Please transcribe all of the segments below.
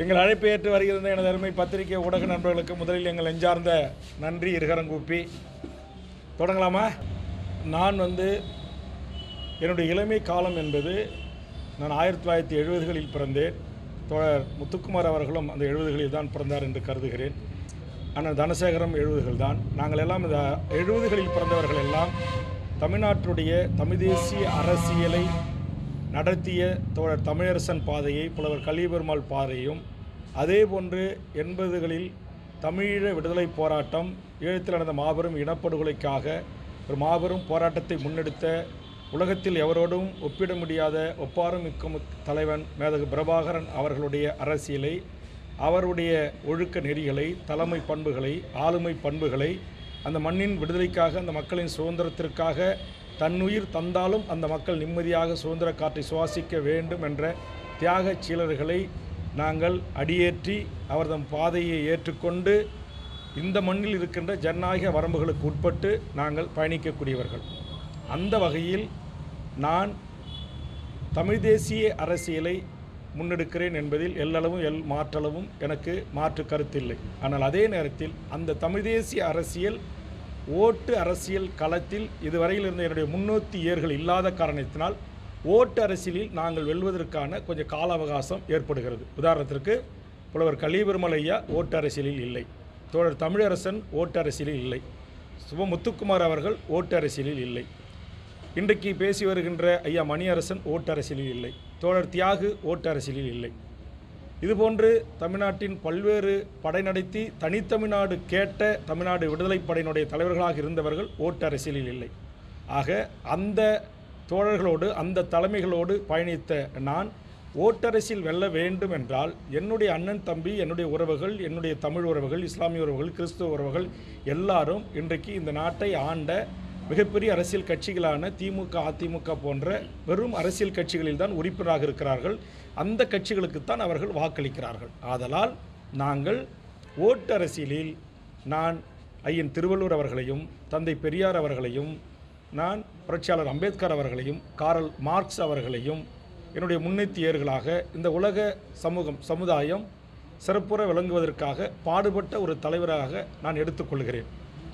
எங்கள் அழைப்பு ஏற்று வருகிற எனது அருமை பத்திரிகை ஊடக நண்பர்களுக்கு முதலில் எங்கள் நெஞ்சார்ந்த நன்றி இருகரங்கூப்பி தொடங்கலாமா? நான் என்னுடைய இளமை காலம் என்பது நான் 1970களில் பிறந்தேன். தோழர் முத்துக்குமார் அவர்களும் அந்த 70களில் தான் பிறந்தார் என்று கருதுகிறேன். ஆனால் தனசேகரம் 70கள் தான். நாங்கள் எல்லாம் இந்த 70களில் பிறந்தவர்கள் எல்லாம் தமிழ்நாட்டுடைய தமிழ் தேசிய அரசியலை நடத்திய தோழர் தமிழரசன் பாதையை, புலவர் கலியபெருமாள் பாதையும், அதே போன்று 80களில் தமிழீழ விடுதலை போராட்டம், ஈழத்தில் நடந்த மாபெரும் இனப்படுகொலைக்காக ஒரு மாபெரும் போராட்டத்தை முன்னெடுத்த உலகத்தில் எவரோடும் ஒப்பிட முடியாத ஒப்பாரும் மிக்க தலைவன் மேதகு பிரபாகரன் அவர்களுடைய அரசியலை, அவருடைய ஒழுக்க நெறிகளை, தலைமை பண்புகளை, ஆளுமை பண்புகளை, அந்த மண்ணின் விடுதலைக்காக, அந்த மக்களின் சுதந்திரத்திற்காக தன்னுயிர் தந்தாலும் அந்த மக்கள் நிம்மதியாக சுதந்திர காற்றை சுவாசிக்க வேண்டும் என்ற தியாக சீலர்களை நாங்கள் அடியேற்றி அவர்தம் பாதையை ஏற்றுக்கொண்டு இந்த மண்ணில் இருக்கின்ற ஜனநாயக வரம்புகளுக்கு உட்பட்டு நாங்கள் பயணிக்கக்கூடியவர்கள். அந்த வகையில் நான் தமிழ் தேசிய அரசியலை முன்னெடுக்கிறேன் என்பதில் எல்லளவும் மாற்றளவும் எனக்கு மாற்று கருத்தில்லை. ஆனால் அதே நேரத்தில் அந்த தமிழ் தேசிய அரசியல் ஓட்டு அரசியல் களத்தில் இதுவரையில் இருந்த என்னுடைய முன்னோத்தியர்கள் இல்லாத காரணத்தினால் ஓட்டு அரசியலில் நாங்கள் வெல்வதற்கான கொஞ்சம் கால அவகாசம் ஏற்படுகிறது. உதாரணத்திற்கு புலவர் கலியபெருமாள் ஐயா ஓட்டு அரசியலில் இல்லை, தோழர் தமிழரசன் ஓட்டு அரசியலில் இல்லை, முத்துக்குமார் அவர்கள் ஓட்டு அரசியலில் இல்லை, இன்றைக்கு பேசி வருகின்ற ஐயா மணியரசன் ஓட்டு அரசியலில் இல்லை, தோழர் தியாகு ஓட்டு அரசியலில் இல்லை. இதுபோன்று தமிழ்நாட்டின் பல்வேறு படை நடத்தி தனித்தமிழ்நாடு கேட்ட தமிழ்நாடு விடுதலை படையினுடைய தலைவர்களாக இருந்தவர்கள் ஓட்டு அரசியலில் இல்லை. ஆக அந்த தோழர்களோடு அந்த தலைமைகளோடு பயணித்த நான் ஓட்டரசியல் வெல்ல வேண்டும் என்றால் என்னுடைய அண்ணன் தம்பி, என்னுடைய உறவுகள், என்னுடைய தமிழ் உறவுகள், இஸ்லாமிய உறவுகள், கிறிஸ்துவ உறவுகள் எல்லாரும் இன்றைக்கு இந்த நாட்டை ஆண்ட மிகப்பெரிய அரசியல் கட்சிகளான திமுக, அதிமுக போன்ற வெறும் அரசியல் கட்சிகளில் தான் உறுப்பினராக இருக்கிறார்கள். அந்த கட்சிகளுக்குத்தான் அவர்கள் வாக்களிக்கிறார்கள். ஆதலால் நாங்கள் ஓட்டு அரசியலில் நான் ஐயன் திருவள்ளுவர் அவர்களையும், தந்தை பெரியார் அவர்களையும், நான் புரட்சியாளர் அம்பேத்கர் அவர்களையும், காரல் மார்க்ஸ் அவர்களையும் என்னுடைய முன்னேற்றியர்களாக இந்த உலக சமுதாயம் சிறப்புற விளங்குவதற்காக பாடுபட்ட ஒரு தலைவராக நான் எடுத்துக்கொள்கிறேன்.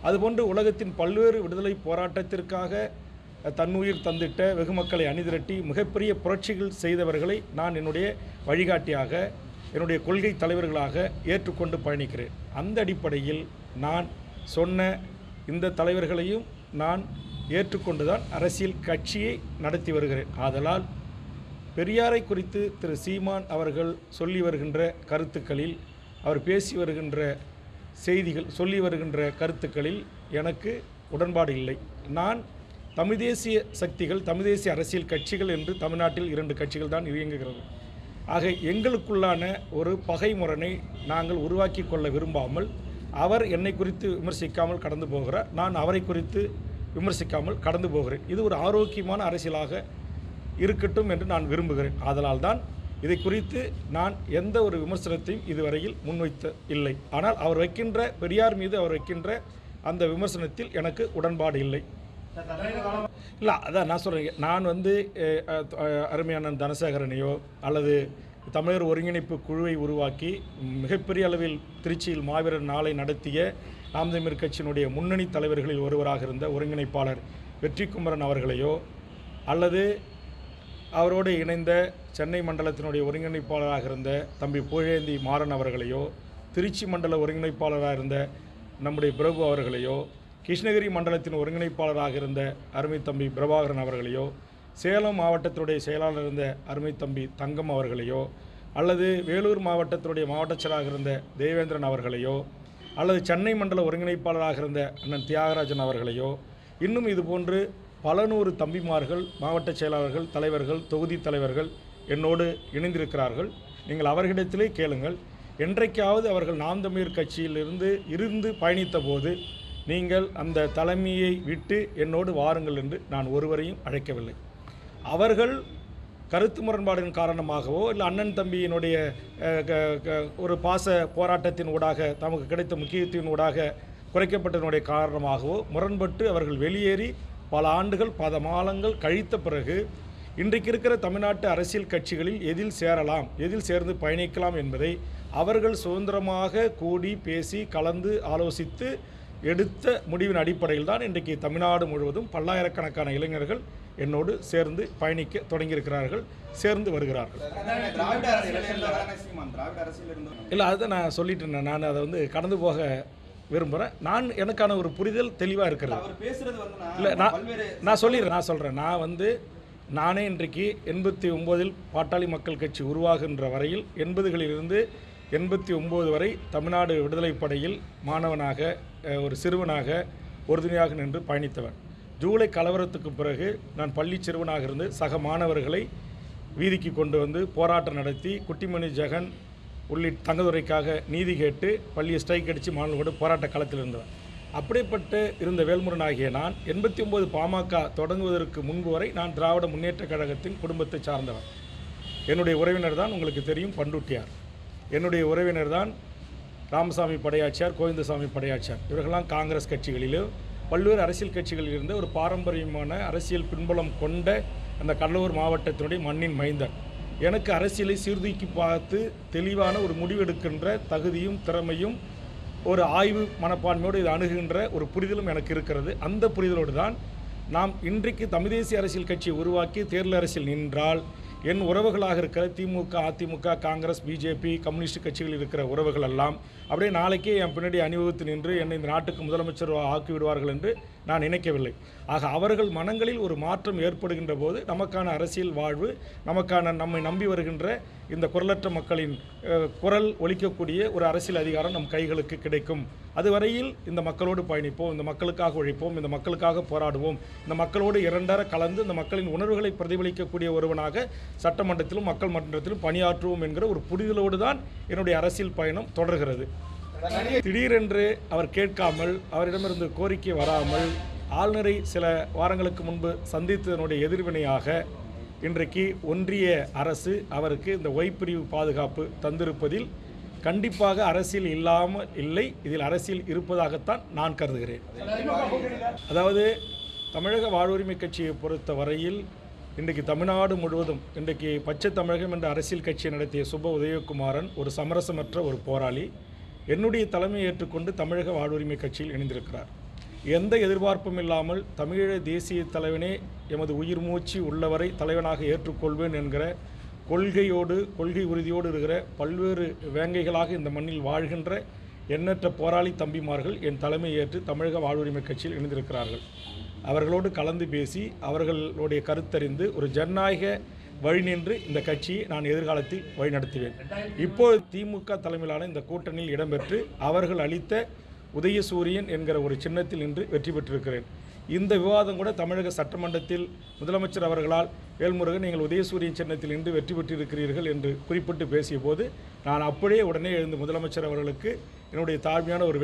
அதுபோன்று உலகத்தின் பல்வேறு விடுதலை போராட்டத்திற்காக தன்னுயிர் தந்திட்ட வெகு மக்களை அணிதிரட்டி மிகப்பெரிய புரட்சிகள் செய்தவர்களை நான் என்னுடைய வழிகாட்டியாக, என்னுடைய கொள்கை தலைவர்களாக ஏற்றுக்கொண்டு பயணிக்கிறேன். அந்த அடிப்படையில் நான் சொன்ன இந்த தலைவர்களையும் நான் ஏற்றுக்கொண்டுதான் அரசியல் கட்சியை நடத்தி வருகிறேன். ஆதலால் பெரியாரை குறித்து திரு சீமான் அவர்கள் சொல்லி வருகின்ற கருத்துக்களில், அவர் பேசி வருகின்ற செய்திகள், சொல்லி வருகின்ற கருத்துக்களில் எனக்கு உடன்பாடு இல்லை. நான் தமிழ் தேசிய சக்திகள், தமிழ் தேசிய அரசியல் கட்சிகள் என்று தமிழ்நாட்டில் 2 கட்சிகள் தான் இயங்குகிறது. ஆக எங்களுக்குள்ளான ஒரு பகைமுரணை நாங்கள் உருவாக்கி கொள்ள விரும்பாமல், அவர் என்னை குறித்து விமர்சிக்காமல் கடந்து போகிறார், நான் அவரை குறித்து விமர்சிக்காமல் கடந்து போகிறேன். இது ஒரு ஆரோக்கியமான அரசியலாக இருக்கட்டும் என்று நான் விரும்புகிறேன். ஆதலால் தான் இதை குறித்து நான் எந்த ஒரு விமர்சனத்தையும் இதுவரையில் முன்வைத்த இல்லை. ஆனால் அவர் வைக்கின்ற பெரியார் மீது அவர் வைக்கின்ற அந்த விமர்சனத்தில் எனக்கு உடன்பாடு இல்லை. இல்லை, அதான் நான் சொல்கிறேன். நான் அருமையான தனசேகரனையோ அல்லது தமிழர் ஒருங்கிணைப்பு குழுவை உருவாக்கி மிகப்பெரிய அளவில் திருச்சியில் மாவீரர் நாளை நடத்திய நாம் தமிழர் கட்சியினுடைய முன்னணி தலைவர்களில் ஒருவராக இருந்த ஒருங்கிணைப்பாளர் வெற்றிக்குமரன் அவர்களையோ அல்லது அவரோடு இணைந்த சென்னை மண்டலத்தினுடைய ஒருங்கிணைப்பாளராக இருந்த தம்பி புகழேந்தி மாறன் அவர்களையோ, திருச்சி மண்டல ஒருங்கிணைப்பாளராக இருந்த நம்முடைய பிரபு அவர்களையோ, கிருஷ்ணகிரி மண்டலத்தின் ஒருங்கிணைப்பாளராக இருந்த அருமை தம்பி பிரபாகரன் அவர்களையோ, சேலம் மாவட்டத்தினுடைய செயலாளர் இருந்த அருமை தம்பி தங்கம் அவர்களையோ, அல்லது வேலூர் மாவட்டத்தினுடைய மாவட்ட செயலாளராக இருந்த தேவேந்திரன் அவர்களையோ, அல்லது சென்னை மண்டல ஒருங்கிணைப்பாளராக இருந்த அண்ணன் தியாகராஜன் அவர்களையோ, இன்னும் இதுபோன்று பல நூறு தம்பிமார்கள், மாவட்ட செயலாளர்கள், தலைவர்கள், தொகுதி தலைவர்கள் என்னோடு இணைந்திருக்கிறார்கள். நீங்கள் அவர்களிடத்திலே கேளுங்கள். என்றைக்காவது அவர்கள் நாம் தமிழர் கட்சியிலிருந்து பயணித்த போது நீங்கள் அந்த தலைமையை விட்டு என்னோடு வாருங்கள் என்று நான் ஒருவரையும் அழைக்கவில்லை. அவர்கள் கருத்து முரண்பாடின் காரணமாகவோ இல்லை அண்ணன் தம்பியினுடைய ஒரு பாச போராட்டத்தின் ஊடாக தமக்கு கிடைத்த முக்கியத்துவத்தின் ஊடாக குறைக்கப்பட்டதனுடைய காரணமாகவோ முரண்பட்டு அவர்கள் வெளியேறி பல ஆண்டுகள், பல மாதங்கள் கழித்த பிறகு இன்றைக்கு இருக்கிற தமிழ்நாட்டு அரசியல் கட்சிகளில் எதில் சேரலாம், எதில் சேர்ந்து பயணிக்கலாம் என்பதை அவர்கள் சுதந்திரமாக கூடி பேசி கலந்து ஆலோசித்து எடுத்த முடிவின் அடிப்படையில் தான் இன்றைக்கு தமிழ்நாடு முழுவதும் பல்லாயிரக்கணக்கான இளைஞர்கள் என்னோடு சேர்ந்து பயணிக்க தொடங்கியிருக்கிறார்கள், சேர்ந்து வருகிறார்கள். இல்லை, அதை நான் சொல்லிட்டு இருந்தேன். நான் அதை கடந்து போக விரும்புகிறேன். நான் எனக்கான ஒரு புரிதல் தெளிவாக இருக்கிறது. இல்லை, நான் சொல்கிறேன். நானே இன்றைக்கு 89 பாட்டாளி மக்கள் கட்சி உருவாகின்ற வரையில் 80களிலிருந்து 89 வரை தமிழ்நாடு விடுதலைப் படையில் மாணவனாக, ஒரு சிறுவனாக உறுதுணையாக நின்று பயணித்தவன். ஜூலை கலவரத்துக்கு பிறகு நான் பள்ளி சிறுவனாக இருந்து சக மாணவர்களை வீதிக்கு கொண்டு வந்து போராட்டம் நடத்தி குட்டிமணி ஜெகன் உள்ளிட்ட தங்கதுரைக்காக நீதி கேட்டு பள்ளியை ஸ்ட்ரைக் அடித்து மாணவர்களோடு போராட்ட களத்தில் இருந்தவன். அப்படிப்பட்டு இருந்த வேல்முருகன் ஆகிய நான் 89 பாமக தொடங்குவதற்கு முன்பு வரை நான் திராவிட முன்னேற்றக் கழகத்தின் குடும்பத்தை சார்ந்தவன். என்னுடைய உறவினர் தான் உங்களுக்கு தெரியும் பண்டுட்டியார். என்னுடைய உறவினர் தான் ராமசாமி படையாச்சியார், கோவிந்தசாமி படையாச்சியார். இவர்களெல்லாம் காங்கிரஸ் கட்சிகளிலும் பல்வேறு அரசியல் கட்சிகளில் இருந்த ஒரு பாரம்பரியமான அரசியல் பின்புலம் கொண்ட அந்த கடலூர் மாவட்டத்தினுடைய மண்ணின் மைந்தன். எனக்கு அரசியலை சீர்தூக்கி பார்த்து தெளிவான ஒரு முடிவெடுக்கின்ற தகுதியும் திறமையும் ஒரு ஆய்வு மனப்பான்மையோடு இதை அணுகுகின்ற ஒரு புரிதலும் எனக்கு இருக்கிறது. அந்த புரிதலோடு தான் நாம் இன்றைக்கு தமிழ் தேசிய அரசியல் கட்சியை உருவாக்கி தேர்தல் அரசியல் நின்றால் என் உறவுகளாக இருக்கிற திமுக, அதிமுக, காங்கிரஸ், பிஜேபி, கம்யூனிஸ்ட் கட்சிகள் இருக்கிற உறவுகள் எல்லாம் அப்படியே நாளைக்கே என் பின்னாடி அணிவகுத்து நின்று என்னை இந்த நாட்டுக்கு முதலமைச்சர் ஆக்கிவிடுவார்கள் என்று நான் நினைக்கவில்லை. ஆக அவர்கள் மனங்களில் ஒரு மாற்றம் ஏற்படுகின்ற போது நமக்கான அரசியல் வாழ்வு, நம்மை நம்பி வருகின்ற இந்த குரலற்ற மக்களின் குரல் ஒலிக்கக்கூடிய ஒரு அரசியல் அதிகாரம் நம் கைகளுக்கு கிடைக்கும். அதுவரையில் இந்த மக்களோடு பயணிப்போம், இந்த மக்களுக்காக உழைப்போம், இந்த மக்களுக்காக போராடுவோம், இந்த மக்களோடு இரண்டர கலந்து இந்த மக்களின் உணர்வுகளை பிரதிபலிக்கக்கூடிய ஒருவனாக சட்டமன்றத்திலும் மக்கள் மன்றத்திலும் பணியாற்றுவோம் என்கிற ஒரு புரிதலோடு தான் என்னுடைய அரசியல் பயணம் தொடர்கிறது. திடீரென்று அவர் கேட்காமல், அவரிடமிருந்து கோரிக்கை வராமல் ஆளுநரை சில வாரங்களுக்கு முன்பு சந்தித்ததனுடைய எதிர்வினையாக இன்றைக்கு ஒன்றிய அரசு அவருக்கு இந்த ஒய்பிரிவு பாதுகாப்பு தந்திருப்பதில் கண்டிப்பாக அரசியல் இல்லாமல் இல்லை, இதில் அரசியல் இருப்பதாகத்தான் நான் கருதுகிறேன். அதாவது தமிழக வாழ்வுரிமை கட்சியை பொறுத்த வரையில் இன்றைக்கு தமிழ்நாடு முழுவதும் இன்றைக்கு பச்சை தமிழகம் என்ற அரசியல் கட்சியை நடத்திய சுப உதயகுமாரன் ஒரு சமரசமற்ற ஒரு போராளி. என்னுடைய தலைமையை ஏற்றுக்கொண்டு தமிழக வாழ்வுரிமை கட்சியில் இணைந்திருக்கிறார். எந்த எதிர்பார்ப்பும் இல்லாமல் தமிழீழ தேசிய தலைவனே எமது உயிர் மூச்சு உள்ளவரை தலைவனாக ஏற்றுக்கொள்வேன் என்கிற கொள்கை உறுதியோடு இருக்கிற பல்வேறு வேங்கைகளாக இந்த மண்ணில் வாழ்கின்ற எண்ணற்ற போராளி தம்பிமார்கள் என் தலைமையை ஏற்று தமிழக வாழ்வுரிமை கட்சியில் இணைந்திருக்கிறார்கள். அவர்களோடு கலந்து பேசி அவர்களுடைய கருத்தறிந்து ஒரு ஜனநாயக வழி நின்று இந்த கட்சியை நான் எதிர்காலத்தில் வழிநடத்துவேன். இப்போது திமுக தலைமையிலான இந்த கூட்டணியில் இடம்பெற்று அவர்கள் அளித்த உதயசூரியன் என்கிற ஒரு சின்னத்தில் நின்று வெற்றி பெற்றிருக்கிறேன். இந்த விவாதம் கூட தமிழக சட்டமன்றத்தில் முதலமைச்சர் அவர்களால் வேல்முருகன் நீங்கள் உதயசூரியன் சின்னத்தில் நின்று வெற்றி பெற்றிருக்கிறீர்கள் என்று குறிப்பிட்டு பேசிய போது நான் அப்படியே உடனே எழுந்து முதலமைச்சர் அவர்களுக்கு என்னுடைய தாழ்மையான ஒரு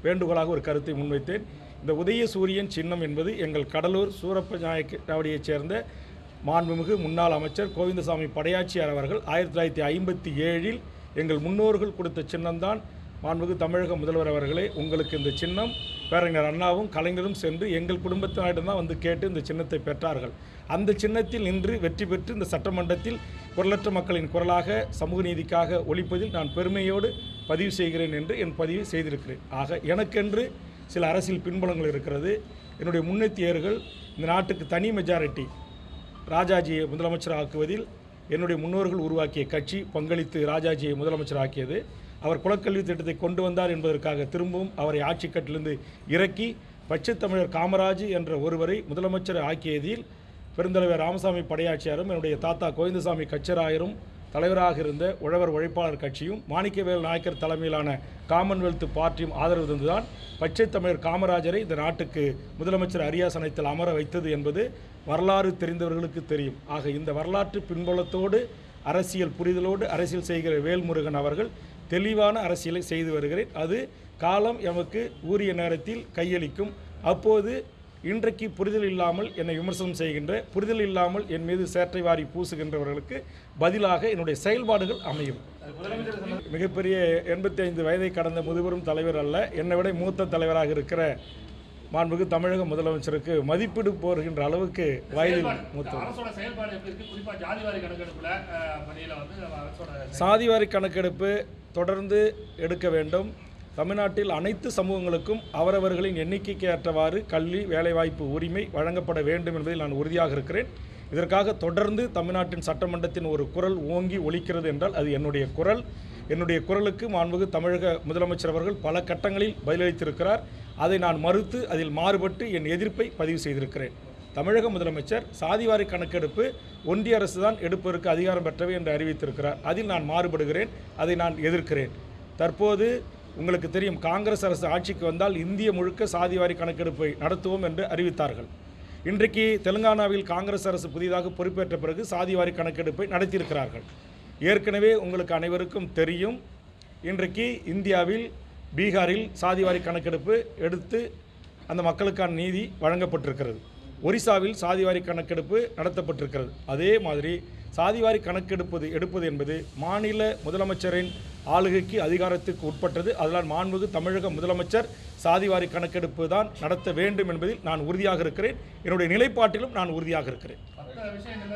வேண்டுகோளாக ஒரு கருத்தை முன்வைத்தேன். இந்த உதயசூரியன் சின்னம் என்பது எங்கள் கடலூர் சூரப்ப நாயக்கடியைச் சேர்ந்த மாண்புமிகு முன்னாள் அமைச்சர் கோவிந்தசாமி படையாச்சியார் அவர்கள் 1957 எங்கள் முன்னோர்கள் கொடுத்த சின்னம்தான். மாண்புமிகு தமிழக முதல்வர் அவர்களே, உங்களுக்கு இந்த சின்னம் பேரறிஞர் அண்ணாவும் கலைஞரும் சென்று எங்கள் குடும்பத்தினரிடம் வந்து கேட்டு இந்த சின்னத்தை பெற்றார்கள். அந்த சின்னத்தில் நின்று வெற்றி பெற்று இந்த சட்டமன்றத்தில் குரலற்ற மக்களின் குரலாக சமூக நீதிக்காக ஒலிப்பதில் நான் பெருமையோடு பதிவு செய்கிறேன் என்று என் பதிவு செய்திருக்கிறேன். ஆக எனக்கென்று சில அரசியல் பின்புலங்கள் இருக்கிறது. என்னுடைய முன்னெத்தியர்கள் இந்த நாட்டுக்கு தனி மெஜாரிட்டி ராஜாஜியை முதலமைச்சர் ஆக்குவதில் என்னுடைய முன்னோர்கள் உருவாக்கிய கட்சி பங்களித்து ராஜாஜியை முதலமைச்சர் ஆக்கியது. அவர் குலக்கல்வி திட்டத்தை கொண்டு வந்தார் என்பதற்காக திரும்பவும் அவரை ஆட்சி கட்டிலிருந்து இறக்கி பச்சை தமிழர் காமராஜ் என்ற ஒருவரை முதலமைச்சர் ஆக்கியதில் பெருந்தலைவர் ராமசாமி படையாச்சியாரும் என்னுடைய தாத்தா கோவிந்தசாமி கச்சராயரும் தலைவராக இருந்த உழவர் உழைப்பாளர் கட்சியும் மாணிக்கவேல் நாயக்கர் தலைமையிலான காமன்வெல்த் பார்ட்டியும் ஆதரவு தந்துதான் பச்சை தமிழர் காமராஜரை இந்த நாட்டுக்கு முதலமைச்சர் அரியாசனத்தில் அமர வைத்தது என்பது வரலாறு தெரிந்தவர்களுக்கு தெரியும். ஆக இந்த வரலாற்று பின்புலத்தோடு அரசியல் புரிதலோடு அரசியல் செய்கிற வேல்முருகன் அவர்கள் தெளிவான அரசியலை செய்து வருகிறேன். அது காலம் எமக்கு உரிய நேரத்தில் கையளிக்கும். அப்போது இன்றைக்கு புரிதல் இல்லாமல் என்னை விமர்சனம் செய்கின்ற, புரிதல் இல்லாமல் என் மீது சேற்றை வாரி பூசுகின்றவர்களுக்கு பதிலாக என்னுடைய செயல்பாடுகள் அமையும். மிகப்பெரிய 85 வயதை கடந்த முதுபெரும் தலைவர் அல்ல, என்னை விட மூத்த தலைவராக இருக்கிற மாண்புமிகு தமிழக முதலமைச்சருக்கு மதிப்பீடு போகின்ற அளவுக்கு வயதில் மூத்தவர். சாதிவாரி கணக்கெடுப்பு தொடர்ந்து எடுக்க வேண்டும். தமிழ்நாட்டில் அனைத்து சமூகங்களுக்கும் அவரவர்களின் எண்ணிக்கைக்கு ஏற்றவாறு கல்வி, வேலைவாய்ப்பு உரிமை வழங்கப்பட வேண்டும் என்பதில் நான் உறுதியாக இருக்கிறேன். இதற்காக தொடர்ந்து தமிழ்நாட்டின் சட்டமன்றத்தின் ஒரு குரல் ஓங்கி ஒலிக்கிறது என்றால் அது என்னுடைய குரல். என்னுடைய குரலுக்கு மாண்புமிகு தமிழக முதலமைச்சர் அவர்கள் பல கட்டங்களில் பதிலளித்திருக்கிறார். அதை நான் மறுத்து அதில் மாறுபட்டு என் எதிர்ப்பை பதிவு செய்திருக்கிறேன். தமிழக முதலமைச்சர் சாதிவாரி கணக்கெடுப்பு ஒன்றிய அரசு தான் எடுப்பதற்கு அதிகாரம் பெற்றவை என்று அறிவித்திருக்கிறார். அதில் நான் மாறுபடுகிறேன். அதை நான் எதிர்க்கிறேன். தற்போது உங்களுக்கு தெரியும், காங்கிரஸ் அரசு ஆட்சிக்கு வந்தால் இந்திய முழுக்க சாதிவாரி கணக்கெடுப்பை நடத்துவோம் என்று அறிவித்தார்கள். இன்றைக்கு தெலுங்கானாவில் காங்கிரஸ் அரசு புதிதாக பொறுப்பேற்ற பிறகு சாதிவாரி கணக்கெடுப்பை நடத்தியிருக்கிறார்கள். ஏற்கனவே உங்களுக்கு அனைவருக்கும் தெரியும், இன்றைக்கு இந்தியாவில் பீகாரில் சாதிவாரி கணக்கெடுப்பு எடுத்து அந்த மக்களுக்கான நீதி வழங்கப்பட்டிருக்கிறது. ஒரிசாவில் சாதிவாரி கணக்கெடுப்பு நடத்தப்பட்டிருக்கிறது. அதே மாதிரி சாதிவாரி எடுப்பது என்பது மாநில முதலமைச்சரின் ஆளுகைக்கு அதிகாரத்துக்கு உட்பட்டது. அதனால் மாண்புமிகு தமிழக முதலமைச்சர் சாதிவாரி கணக்கெடுப்பு தான் நடத்த வேண்டும் என்பதில் நான் உறுதியாக இருக்கிறேன். என்னுடைய நிலைப்பாட்டிலும் நான் உறுதியாக இருக்கிறேன்.